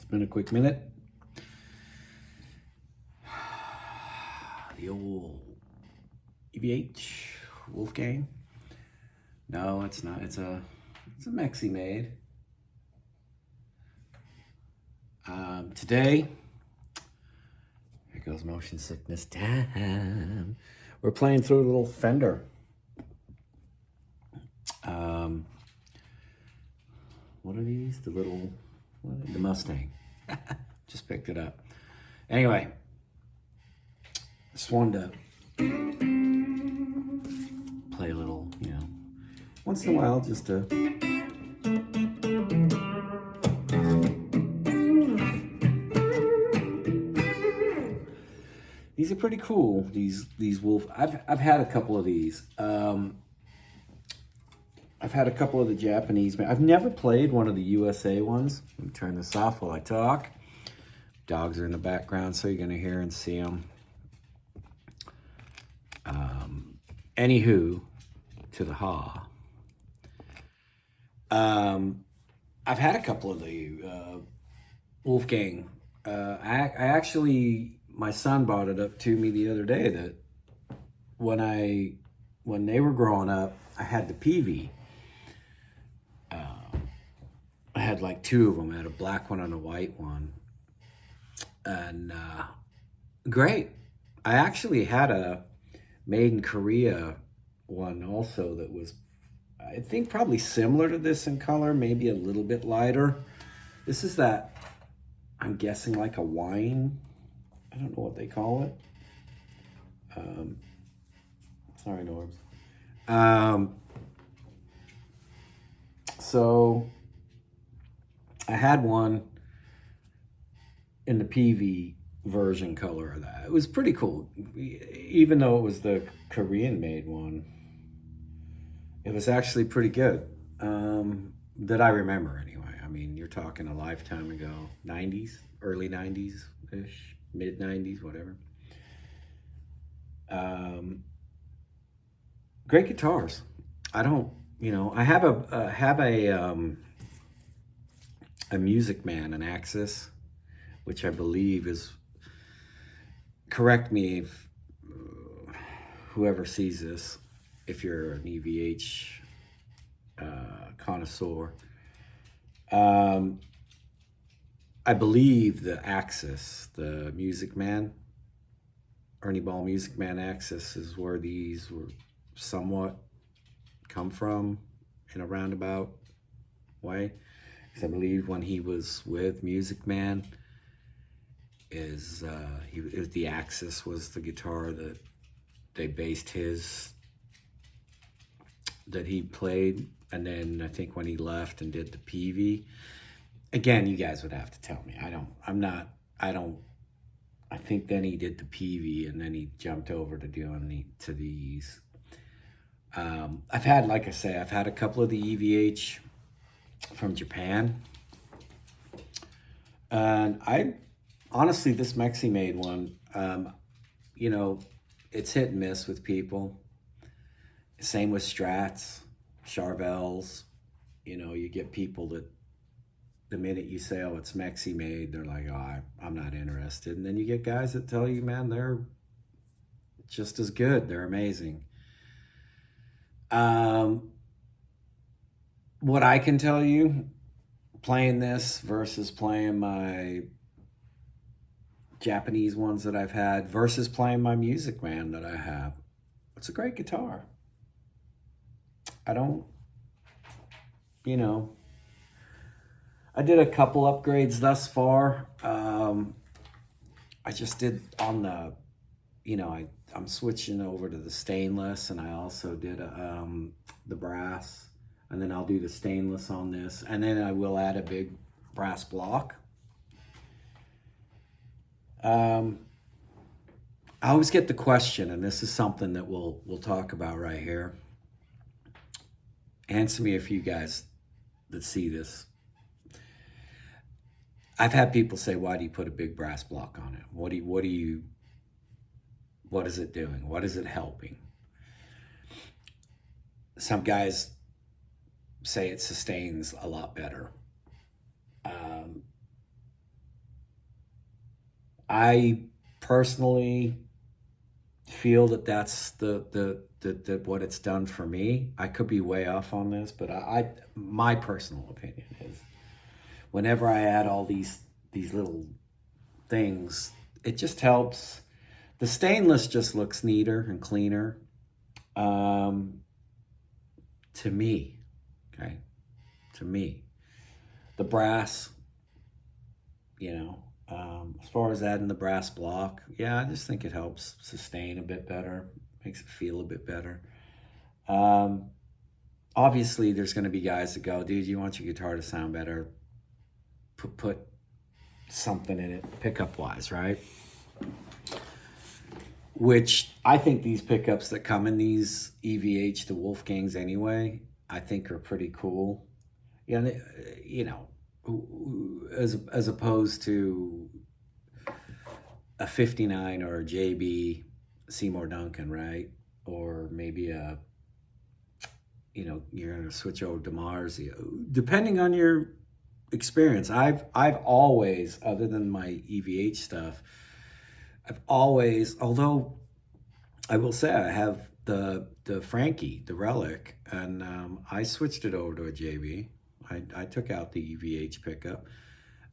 been a quick minute. The old EVH Wolfgang. No, it's not. It's a Mexi made. Today, here goes motion sickness time. We're playing through a little Fender. What are these? The Mustang. Just picked it up. Anyway, just wanted to play a little, once in a while, just to. These are pretty cool. These Wolf. I've had a couple of these. I've had a couple of the Japanese. I've never played one of the USA ones. Let me turn this off while I talk. Dogs are in the background, so you're gonna hear and see them. Anywho, to the I've had a couple of the Wolfgang. I actually, my son brought it up to me the other day that when they were growing up, I had the PV. I had like two of them. I had a black one and a white one. And great. I actually had a made in Korea one also that was, I think, probably similar to this in color, maybe a little bit lighter. This is that, I'm guessing, like a wine. I don't know what they call it. Sorry, Norbs. So I had one in the PV version color of that. It was pretty cool. Even though it was the Korean made one, it was actually pretty good. That I remember anyway. I mean, you're talking a lifetime ago. 90s, early 90s-ish, mid 90s, whatever. Great guitars. I don't, I have a Music Man, an Axis, which I believe is, correct me if whoever sees this, if you're an EVH connoisseur. I believe the Axis, the Music Man, Ernie Ball Music Man Axis, is where these were somewhat come from in a roundabout way. Because I believe when he was with Music Man, the Axis was the guitar that they based that he played. And then I think when he left and did the PV, again, you guys would have to tell me. I think then he did the PV and then he jumped over to doing these. I've had, like I say, I've had a couple of the EVH from Japan. And honestly, this Mexi made one, it's hit and miss with people. Same with Strats, Charvels. You get people that the minute you say, oh, it's Mexi made, they're like, oh, I'm not interested. And then you get guys that tell you, man, they're just as good. They're amazing. What I can tell you, playing this versus playing my Japanese ones that I've had versus playing my Music Man that I have, it's a great guitar. I did a couple upgrades thus far. I just did on the, I'm switching over to the stainless, and I also did the brass, and then I'll do the stainless on this, and then I will add a big brass block. I always get the question, and this is something that we'll talk about right here. Answer me if you guys that see this. I've had people say, why do you put a big brass block on it? What is it doing? What is it helping? Some guys say it sustains a lot better. I personally feel that that's the what it's done for me. I could be way off on this, but my personal opinion is whenever I add all these little things, it just helps. The stainless just looks neater and cleaner, to me. Okay, to me, the brass, as far as adding the brass block, yeah, I just think it helps sustain a bit better, makes it feel a bit better. Obviously, there's going to be guys that go, dude, you want your guitar to sound better, put something in it, pickup wise, right? Which I think these pickups that come in these EVH, the Wolfgangs anyway, I think are pretty cool. Yeah, as opposed to a 59 or a JB Seymour Duncan, right? Or maybe you're gonna switch over to Mars, depending on your experience. I've always, other than my EVH stuff, I've always, although I will say I have the Frankie, the Relic, and I switched it over to a JB. I took out the EVH pickup,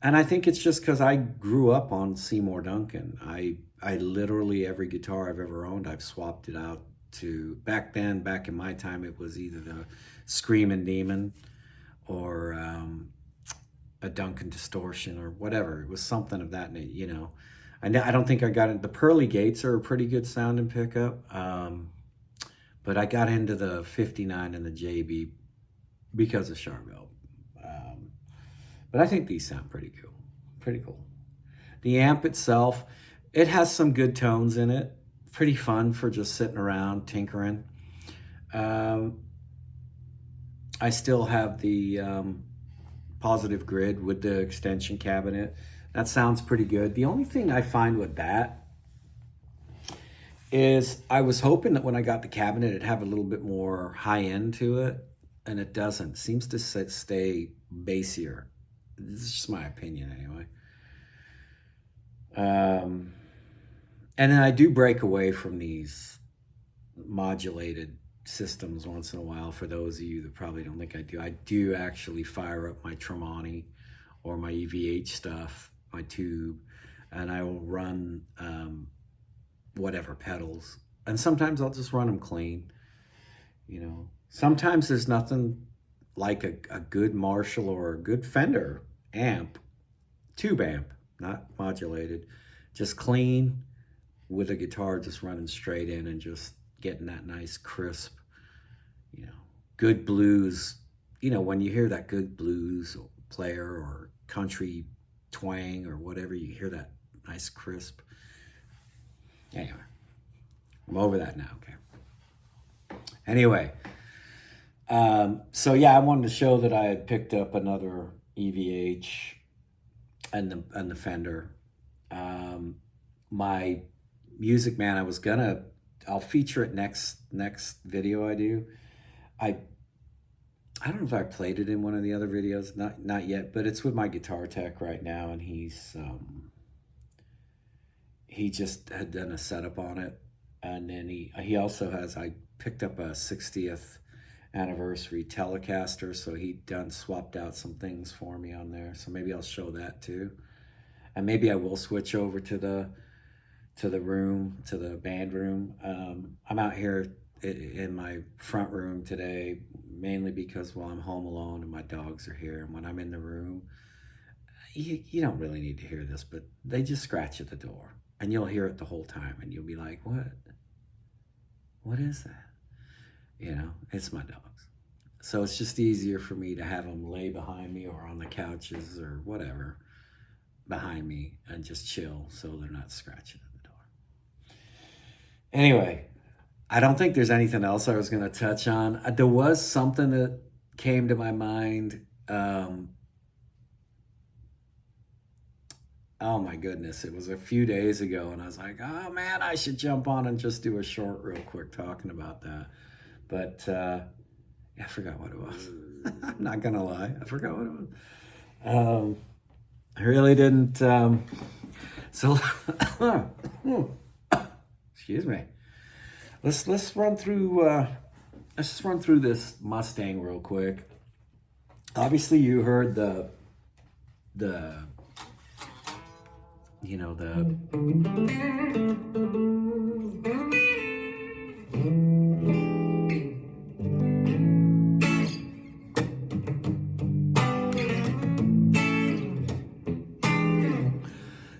and I think it's just because I grew up on Seymour Duncan. I literally, every guitar I've ever owned, I've swapped it out to, back in my time, it was either the Screamin' Demon or a Duncan Distortion or whatever. It was something of that, I don't think I got it. The Pearly Gates are a pretty good sounding pickup, but I got into the 59 and the JB because of Charvel. But I think these sound pretty cool. Pretty cool. The amp itself, it has some good tones in it. Pretty fun for just sitting around tinkering. I still have the positive grid with the extension cabinet. That sounds pretty good. The only thing I find with that is I was hoping that when I got the cabinet, it'd have a little bit more high end to it, and it doesn't. It seems to stay bassier. This is just my opinion anyway. And then I do break away from these modulated systems once in a while. For those of you that probably don't think I do actually fire up my Tremonti or my EVH stuff, my tube, and I will run whatever pedals. And sometimes I'll just run them clean. Sometimes there's nothing like a good Marshall or a good Fender amp, tube amp, not modulated, just clean with a guitar just running straight in and just getting that nice crisp, good blues. When you hear that good blues player or country twang or whatever, you hear that nice crisp. Anyway, I'm over that now, okay? Anyway, so yeah, I wanted to show that I had picked up another EVH and the Fender. My Music Man, I'll feature it next video I do. I don't know if I played it in one of the other videos, not yet, but it's with my guitar tech right now, and he just had done a setup on it, and then he also has, I picked up a 60th anniversary Telecaster, so he swapped out some things for me on there, so maybe I'll show that too. And maybe I will switch over to the band room. I'm out here in my front room today, mainly because, well, I'm home alone and my dogs are here, and when I'm in the room, you don't really need to hear this, but they just scratch at the door, and you'll hear it the whole time, and you'll be like, what is that? It's my dogs. So it's just easier for me to have them lay behind me or on the couches or whatever behind me and just chill so they're not scratching at the door. Anyway, I don't think there's anything else I was going to touch on. There was something that came to my mind. Oh my goodness, it was a few days ago, and I was like, oh man, I should jump on and just do a short real quick talking about that. But I forgot what it was. I'm not gonna lie, I forgot what it was. I really didn't. So, excuse me. Let's run through this Mustang real quick. Obviously, you heard the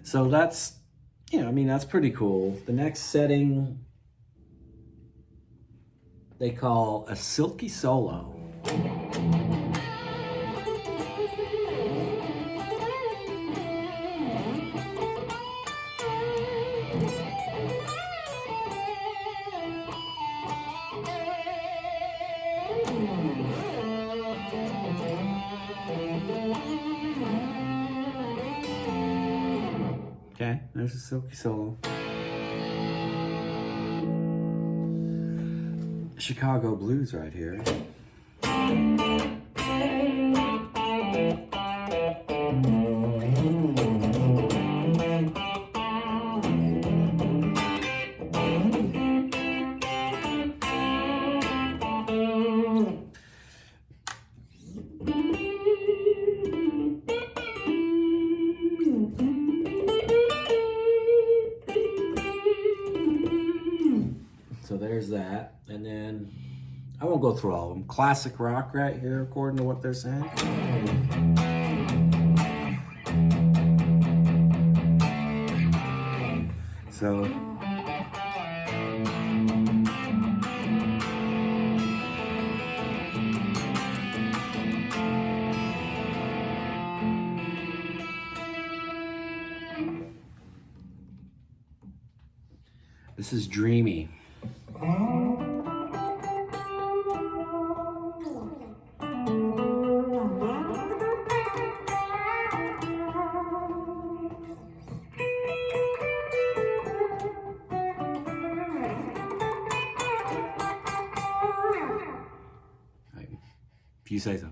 so that's, that's pretty cool. The next setting they call a silky solo. Okay, there's a silky solo. Chicago blues right here. So there's that, and then I won't go through all of them. Classic rock right here, according to what they're saying. So this is dreamy. If you say so.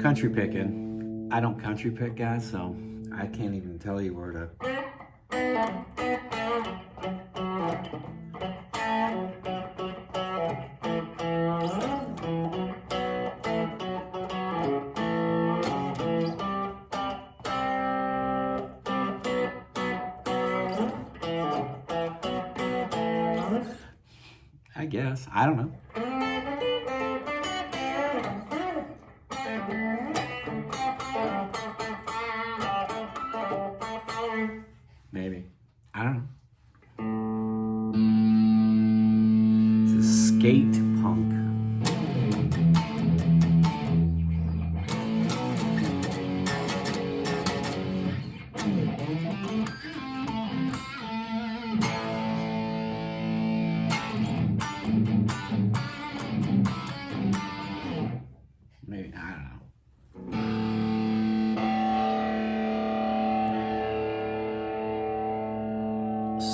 Country picking. I don't country pick, guys, so I can't even tell you where to. I guess. I don't know. Maybe. I don't know. This is skate punk. Maybe, I don't know.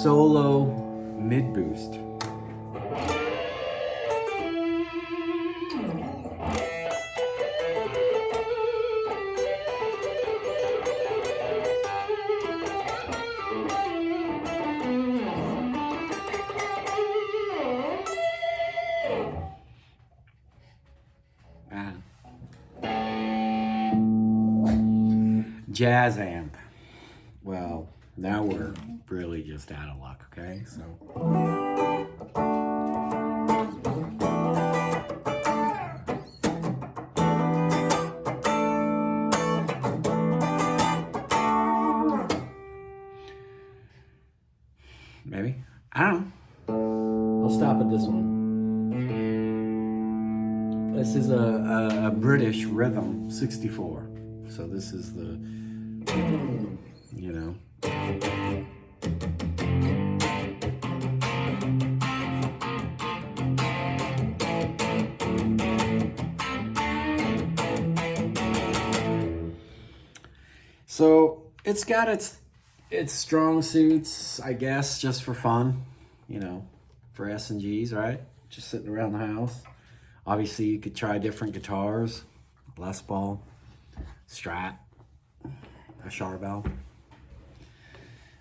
Solo mid boost. Jazz amp. Well, now we're really just out of luck, okay? So. Maybe. I don't know. I'll stop at this one. This is a British Rhythm 64. So this is the, So it's got its strong suits, I guess, just for fun, for S&Gs, right? Just sitting around the house. Obviously, you could try different guitars, Les Paul, Strat, a Charvel,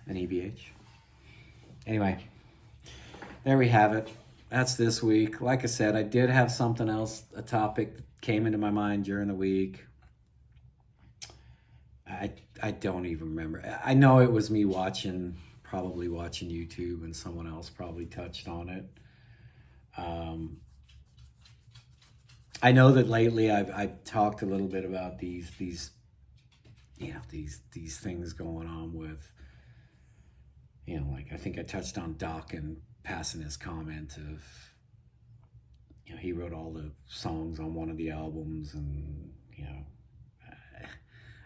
an EVH. Anyway, there we have it. That's this week. Like I said, I did have something else, a topic that came into my mind during the week. I don't even remember. I know it was me probably watching YouTube, and someone else probably touched on it. I know that lately I've talked a little bit about these things going on with, like I think I touched on Doc and passing his comment of, he wrote all the songs on one of the albums, and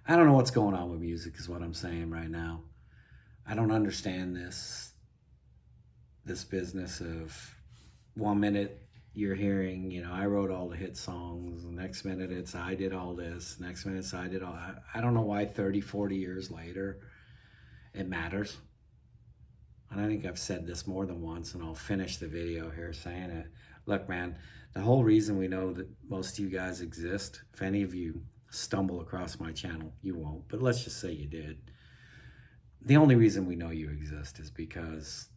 I don't know what's going on with music is what I'm saying right now. I don't understand this business of 1 minute you're hearing, I wrote all the hit songs. The next minute it's I did all this. Next minute it's I did all. I don't know why 30, 40 years later it matters. And I think I've said this more than once, and I'll finish the video here saying it. Look, man, the whole reason we know that most of you guys exist, if any of you stumble across my channel, you won't, but let's just say you did. The only reason we know you exist is because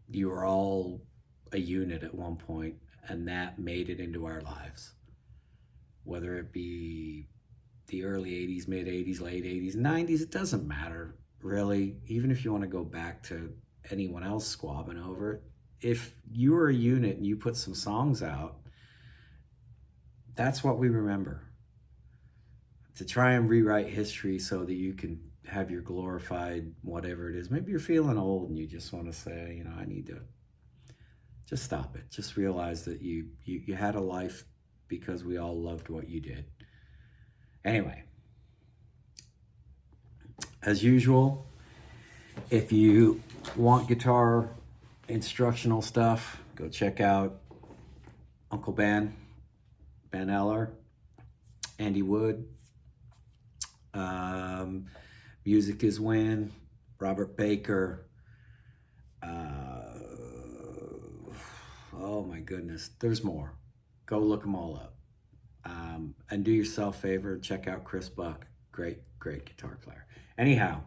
you were all a unit at one point, and that made it into our lives. Whether it be the early 80s, mid 80s, late 80s, 90s, it doesn't matter, really. Even if you want to go back to anyone else squabbing over it, if you were a unit and you put some songs out, that's what we remember. To try and rewrite history so that you can have your glorified whatever it is. Maybe you're feeling old and you just want to say, I need to just stop it. Just realize that you had a life because we all loved what you did. Anyway, as usual, if you want guitar instructional stuff, go check out Uncle Ben Eller, Andy Wood, Music is Win, Robert Baker. Oh my goodness, there's more. Go look them all up. And do yourself a favor, check out Chris Buck. Great guitar player. Anyhow,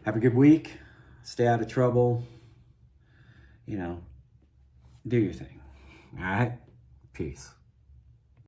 have a good week. Stay out of trouble. Do your thing. All right? Peace.